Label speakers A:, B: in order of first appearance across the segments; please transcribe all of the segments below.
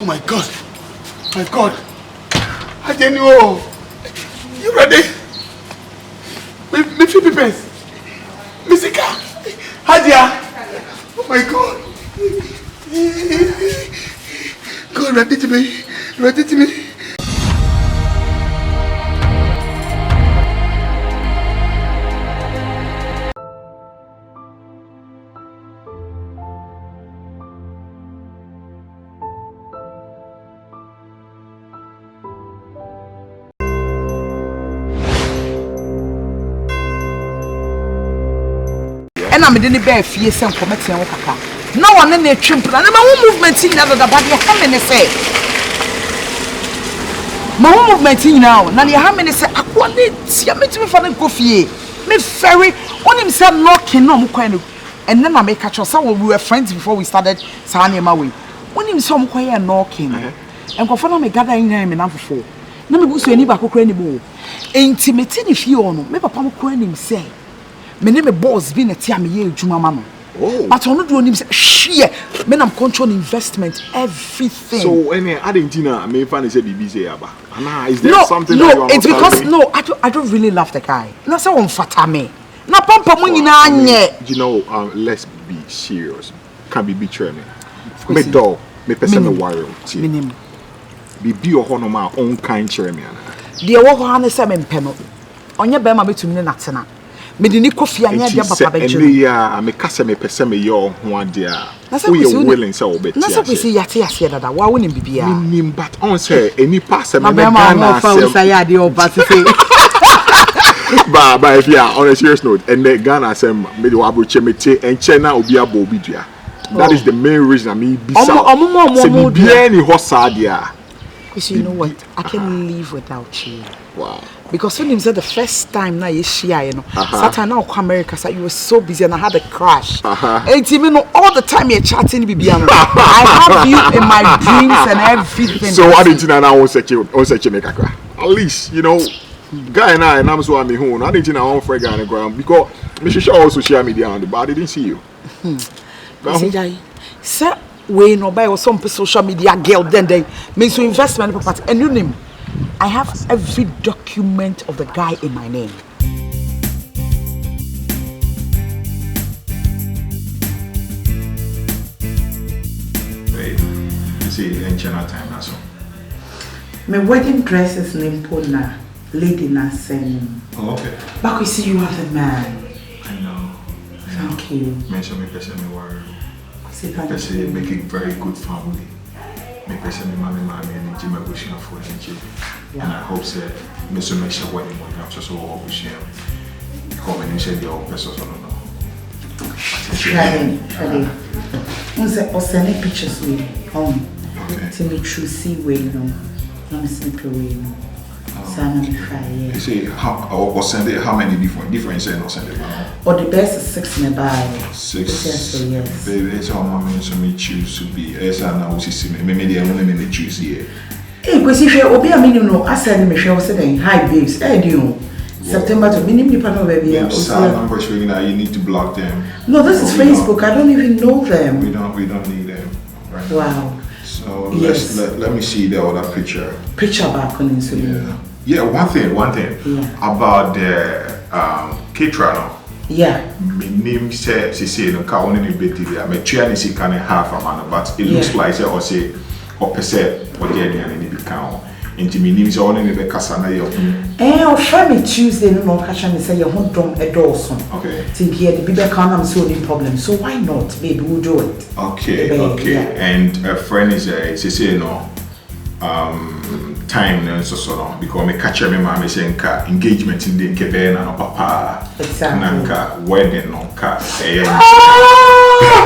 A: Oh my God. My God. Hajia, you ready? Me few papers. Misika. Hajia. Oh my God. God, ready to me. Ready to me.
B: And I'm in the bear fierce and committing Okaka. No one in the trimple, and my own movement in another body. How many say? My own movement in now, Nanny, how many say? I want it. I'm meeting me for the coffee. Me ferry on himself knocking no more. And then I make catch us. We were friends before we started Sani Maui. When him some quiet knocking, and confirm me gathering him enough for. No, me go to any back or any more. Intimating if you know, me papa crying him say. My name is boss being a tia me juma mama. Oh. But I'm not doing him share. Men I'm controlling investment, everything.
A: So any Argentina may find say BBC aba. Is there something
B: no,
A: that you are
B: it's because no, I don't really love the guy. Not so on fatame. Na pampa money na anye.
A: You know, let's be serious. Can be betray me. Me dog, me person me warrior.
B: Minim.
A: Be your honor my own kind cherry.
B: The wo ho na say me mpem. Onye be ma betumi na tena. Me di ni kofi anya dia papa beju.
A: Yeah, me kase me pese me yo ho dia. We are willing say obeti.
B: Na so kwesi yate ase dada. Wa wonim bibia.
A: Nim but on say any pass me
B: Ghana say ya dey oba say.
A: But if you are on a serious note, and the Ghana say me do abroche me te enche na obi abo obi dua. That is the main reason I mean bisa. Say bibia ni ho sa dia.
B: Because you know what? I can't live without you.
A: Wow.
B: Because when you said the first time now you share, you know, Saturday now come America, so you were so busy and I had a crash. And you know, all the time you're chatting, I have you in my dreams and everything.
A: So I didn't know I was make a crash. At least, you know, guy and I'm so I'm home. I didn't know I want for a guy on the ground because Mr. Shaw also share media on the but I didn't see you.
B: Sir, we no buy or some social media girl then they means to investment property and you name. I have every document of the guy in my name.
A: Wait, you see, in China time now, so.
B: My wedding dress is Nimpona, lady Nasen.
A: Oh, okay.
B: But we see you are the man.
A: I know.
B: Thank you.
A: Mention me, person, me worry.
B: Thank
A: you.
B: You.
A: Make a very good family. Me person, me mommy, and Jimmy Bushing for the and I hope that Mr. Make sure wedding will not just all be shared. Come and share your person or no.
B: Ready. I'll send pictures with home.
A: Okay.
B: To me true see way, you know. Not a simple way, you know. So I'm not crying.
A: You see, how send it? How many different send or send it?
B: Or the best is 6 nearby.
A: 6.
B: Yes.
A: Baby, it's how mommy so me choose to be. As I know, see me. Maybe I want to choose here.
B: Hey, because if you obi a minimum, I said me share say hi babes. Hey, do you? September to minimum nipa no baby.
A: Numbers you need to block them.
B: No, this is Facebook. I don't even know them.
A: We don't need them. Right?
B: Wow.
A: So let me see the other picture.
B: Picture back on Instagram.
A: Yeah, one thing about the caterer.
B: Yeah.
A: My name says she no ka only bit TV. I'm trying to see kind of half a man, but it looks like say or say or percent what the idea any be count. Into me name say only be kasa na yo.
B: On Friday Tuesday no catch me say you want drum a dozen.
A: Okay.
B: Think here the bigger can am solving problem. So why not, baby? We'll do it.
A: Okay.
B: Baby,
A: okay.
B: Yeah.
A: And a friend is she say no time no so because me catch me mama say nka engagement in the kebe na no papa.
B: Exactly.
A: Nka wedding no ka.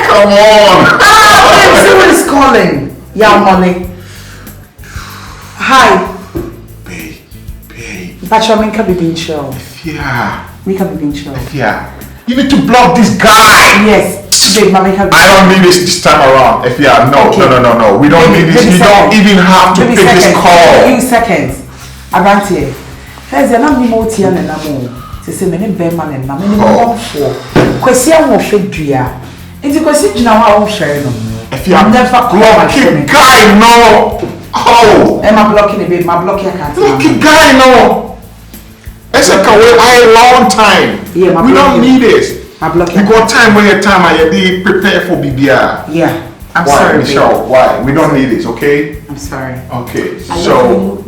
B: Come on. Someone is calling. YawMoole. Hi.
A: Babe.
B: But you can be being show.
A: Yeah.
B: We can be being show.
A: Yeah. You need to block this guy.
B: Yes. Babe, Mama can be.
A: I don't need this time around. If no. We don't need this. You don't even have to pick this call.
B: Few seconds. Avanti. There's a number more tea and a more. To say many bearman and many more for. Question of Fedria. It's a question now. I won't share them.
A: If you are
B: never
A: blocking guy, no. Oh.
B: Am I blocking a bit? My blocking account.
A: Blocking guy, no. It's a long time.
B: Yeah,
A: we don't need this.
B: My blocking.
A: You got time when your time and you prepare for BBR.
B: Yeah. I'm
A: Why,
B: sorry,
A: Michelle?
B: babe.
A: Why? We don't need this, okay?
B: I'm sorry.
A: Okay,
B: I
A: so.
B: love you.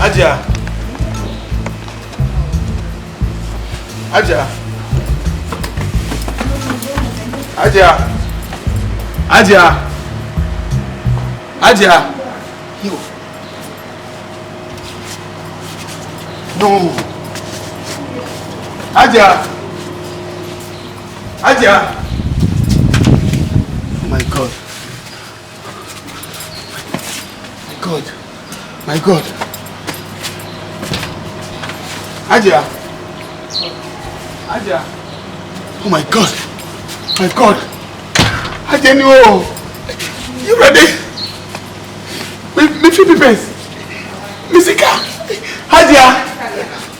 C: Hajia. Hajia. Hajia. Hajia. Hajia. You. No. Hajia. Hajia. Oh my God. My God. My God. Hajia. Hajia. Oh my God. My God. Hajia, no. You ready? Me feel best. Misika. Hajia.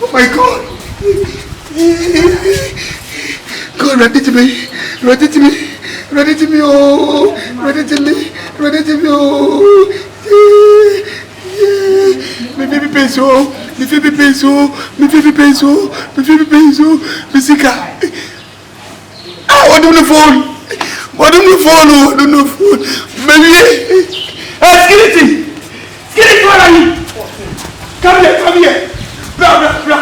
C: Oh my God. God, ready to me. Ready to me. Ready to me. Oh. Ready to me. Ready to me. Oh. Me baby peso. Me baby peso. Me baby peso. Me baby peso. Misika. Ah, what on the phone? What on the phone? What on the phone? Baby. Hey, Skitty. Skitty, where are you? Come here, come here. Bra, bra, bra.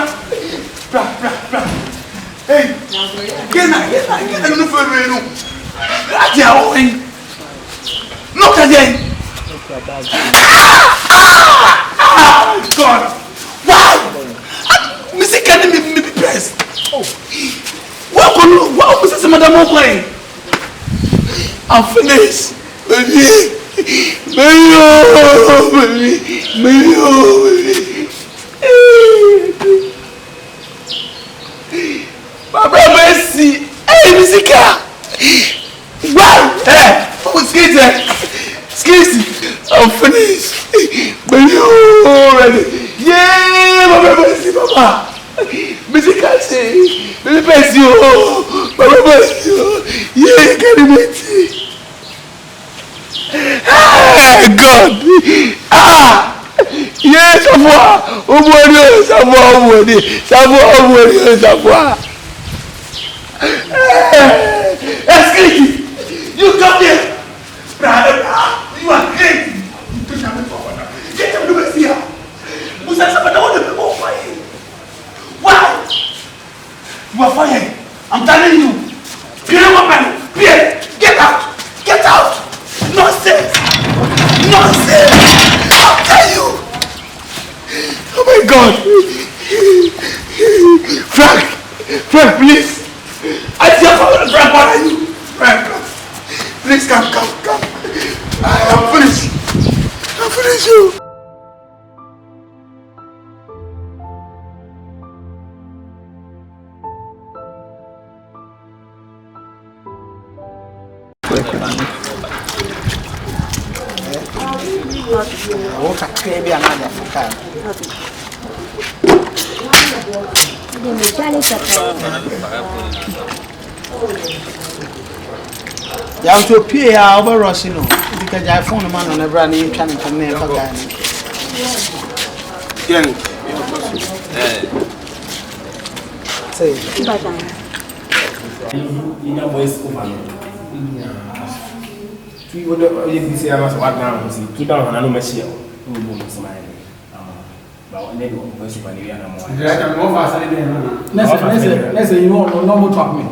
C: Bra, bra, bra. Hey. Get on the phone right now. Hajia, oh, hey. Look again. God. Wow. Missy can't be pressed. Oh. Wow, Mrs. Madam Oakley. I'm finished. Baby. Baby, oh, baby. Baby, oh, baby. Barbara Mercy. Hey, Missy Car. Wow. Hey. Oh, Skitty. I'm finished. Baby, oh, ready. Yeah, Barbara Mercy, Papa. Missy Car say. Baby, Mercy, oh. Barbara Mercy, oh. Yeah, you can't wait. Ah, God. Ah. Yes, Safowah. Oh, boy, Safowah. Skitty, you come here. Brother, you are great. Get him to here. Musa Sabata, what the people fire? Wow. You are fired. I'm telling you. Pierre, get out. Get out. Nonsense. I'll tell you. Oh my God. Frank, please. I tell you, Frank, what are you? Frank, please come. I'm finished. You.
D: You have to pay over Rossino because I found a man on a brand new channel from there. Say,
E: Tu would have said, I was what now? See, 2,000 and no machine. Who will be smiling? But then we'll go to Panivia.
F: Let's say you want no more talk me.